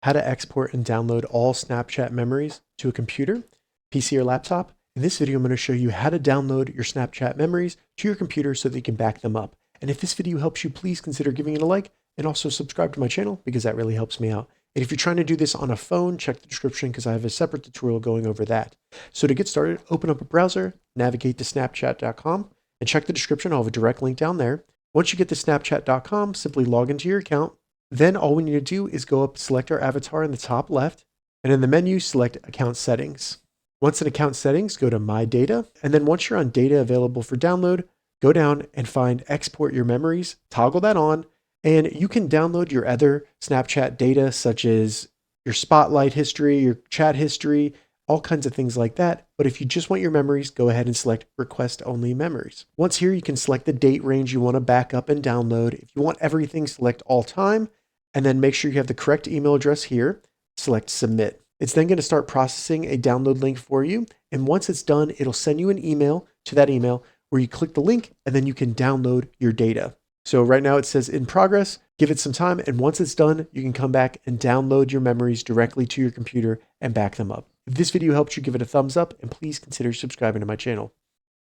how to export and download all Snapchat memories to a computer, PC, or laptop. In this video, I'm going to show you how to download your Snapchat memories to your computer so that you can back them up. And if this video helps you, please consider giving it a like and also subscribe to my channel because that really helps me out. And if you're trying to do this on a phone, check the description because I have a separate tutorial going over that. So to get started, open up a browser, navigate to snapchat.com, and check the description. I'll have a direct link down there. Once you get to snapchat.com, simply log into your account. Then all we need to do is go up, select our avatar in the top left, and in the menu, select Account Settings. Once in Account Settings, go to My Data, and then once you're on Data Available for Download, go down and find Export Your Memories, toggle that on, and you can download your other Snapchat data, such as your Spotlight history, your chat history, all kinds of things like that. But if you just want your memories, go ahead and select Request Only Memories. Once here, you can select the date range you want to back up and download. If you want everything, select All Time, and then make sure you have the correct email address here. Select Submit. It's then going to start processing a download link for you. And once it's done, it'll send you an email to that email where you click the link and then you can download your data. So right now it says in progress, give it some time. And once it's done, you can come back and download your memories directly to your computer and back them up. If this video helped you, give it a thumbs up and please consider subscribing to my channel.